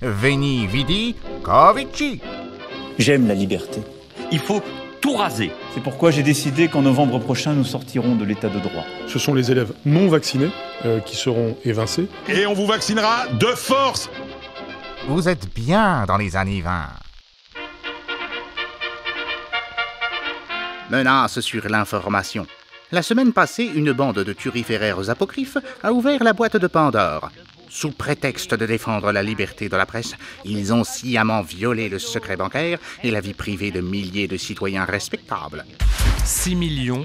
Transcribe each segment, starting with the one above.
Veni vidi Covici. J'aime la liberté. Il faut tout raser. C'est pourquoi j'ai décidé qu'en novembre prochain, nous sortirons de l'état de droit. Ce sont les élèves non vaccinés qui seront évincés. Et on vous vaccinera de force. Vous êtes bien dans les années 20. Menace sur l'information. La semaine passée, une bande de turiféraires apocryphes a ouvert la boîte de Pandore. Sous prétexte de défendre la liberté de la presse, ils ont sciemment violé le secret bancaire et la vie privée de milliers de citoyens respectables. 6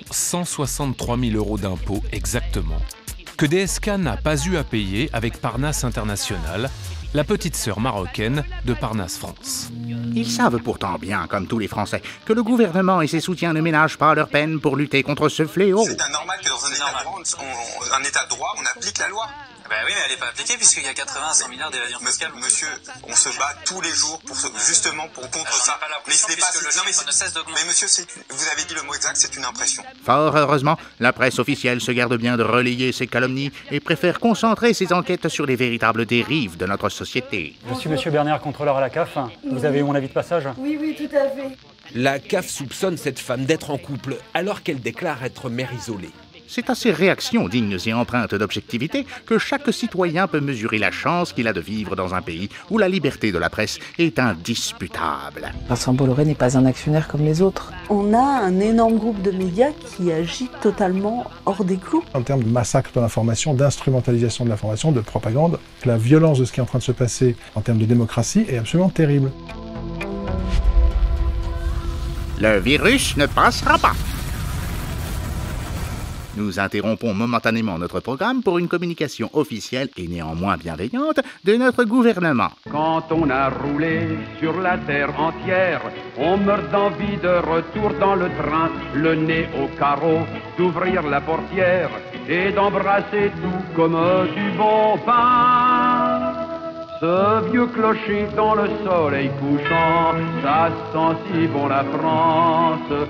163 000 euros d'impôts exactement, que DSK n'a pas eu à payer avec Parnasse International, la petite sœur marocaine de Parnasse France. Ils savent pourtant bien, comme tous les Français, que le gouvernement et ses soutiens ne ménagent pas leur peine pour lutter contre ce fléau. C'est anormal que dans un état de droit, on applique la loi. Ben oui, mais elle n'est pas appliquée puisqu'il y a 80 à 100 milliards d'évasion fiscale. Monsieur, on se bat tous les jours justement contre ça. Mais ce n'est pas le chiffre ne cesse d'augmenter. Mais monsieur, vous avez dit le mot exact, c'est une impression. Fort heureusement, la presse officielle se garde bien de relayer ces calomnies et préfère concentrer ses enquêtes sur les véritables dérives de notre société. Je suis monsieur Bernard, contrôleur à la CAF. Vous avez eu mon avis de passage? Oui, tout à fait. La CAF soupçonne cette femme d'être en couple alors qu'elle déclare être mère isolée. C'est à ces réactions dignes et empreintes d'objectivité que chaque citoyen peut mesurer la chance qu'il a de vivre dans un pays où la liberté de la presse est indisputable. Vincent Bolloré n'est pas un actionnaire comme les autres. On a un énorme groupe de médias qui agit totalement hors des clous. En termes de massacre de l'information, d'instrumentalisation de l'information, de propagande, la violence de ce qui est en train de se passer en termes de démocratie est absolument terrible. Le virus ne passera pas. Nous interrompons momentanément notre programme pour une communication officielle et néanmoins bienveillante de notre gouvernement. Quand on a roulé sur la terre entière, on meurt d'envie de retour dans le train, le nez au carreau, d'ouvrir la portière et d'embrasser tout comme du bon pain. Ce vieux clocher dans le soleil couchant, ça sent si bon la France.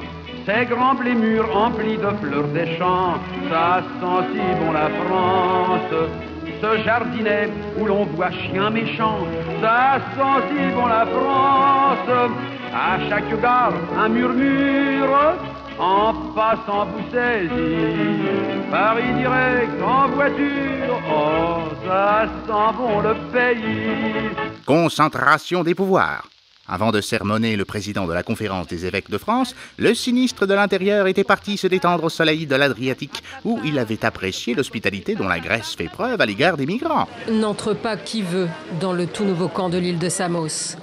Ces grands blés mûrs emplis de fleurs des champs, ça sent si bon la France. Ce jardinet où l'on voit chien méchant, ça sent si bon la France. À chaque gare, un murmure, en passant vous saisit. Paris direct en voiture, oh, ça sent bon le pays. Concentration des pouvoirs. Avant de sermonner le président de la conférence des évêques de France, le sinistre de l'Intérieur était parti se détendre au soleil de l'Adriatique, où il avait apprécié l'hospitalité dont la Grèce fait preuve à l'égard des migrants. N'entre pas qui veut dans le tout nouveau camp de l'île de Samos.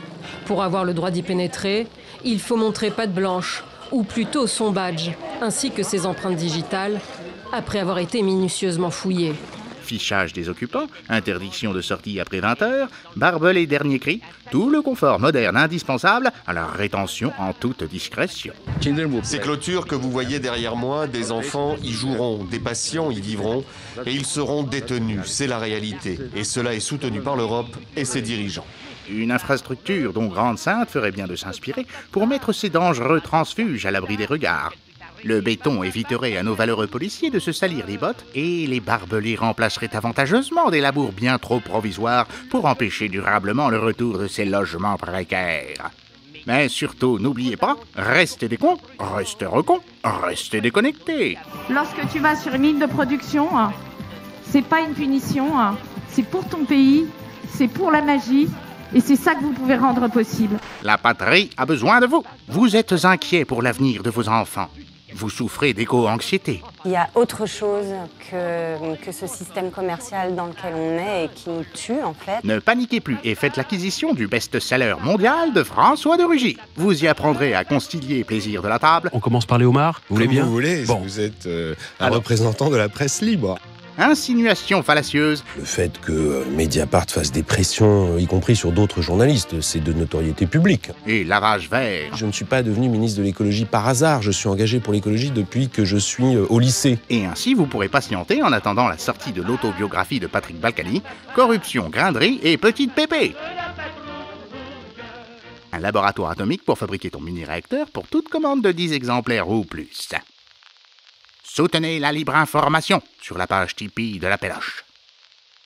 Pour avoir le droit d'y pénétrer, il faut montrer patte blanche, ou plutôt son badge, ainsi que ses empreintes digitales, après avoir été minutieusement fouillé. Fichage des occupants, interdiction de sortie après 20 heures, barbelés dernier cri, tout le confort moderne indispensable à la rétention en toute discrétion. Ces clôtures que vous voyez derrière moi, des enfants y joueront, des patients y vivront, et ils seront détenus, c'est la réalité. Et cela est soutenu par l'Europe et ses dirigeants. Une infrastructure dont Grande Sainte ferait bien de s'inspirer pour mettre ces dangereux transfuges à l'abri des regards. Le béton éviterait à nos valeureux policiers de se salir les bottes et les barbelés remplaceraient avantageusement des labours bien trop provisoires pour empêcher durablement le retour de ces logements précaires. Mais surtout, n'oubliez pas, restez des cons, restez recons, restez déconnectés. Lorsque tu vas sur une ligne de production, c'est pas une punition, c'est pour ton pays, c'est pour la magie. Et c'est ça que vous pouvez rendre possible. La patrie a besoin de vous. Vous êtes inquiets pour l'avenir de vos enfants. Vous souffrez d'éco-anxiété. Il y a autre chose que ce système commercial dans lequel on est et qui nous tue, en fait. Ne paniquez plus et faites l'acquisition du best-seller mondial de François de Rugy. Vous y apprendrez à concilier plaisir de la table. On commence par les homards, vous voulez bien? Vous voulez, bon. Vous êtes un représentant de la presse libre. Insinuation fallacieuse. Le fait que Mediapart fasse des pressions, y compris sur d'autres journalistes, c'est de notoriété publique. Et lavage vert. Je ne suis pas devenu ministre de l'écologie par hasard, je suis engagé pour l'écologie depuis que je suis au lycée. Et ainsi, vous pourrez patienter en attendant la sortie de l'autobiographie de Patrick Balkany, Corruption, Grinderie et Petite Pépé. Un laboratoire atomique pour fabriquer ton mini-réacteur pour toute commande de 10 exemplaires ou plus. Soutenez la libre information sur la page Tipeee de la Péloche.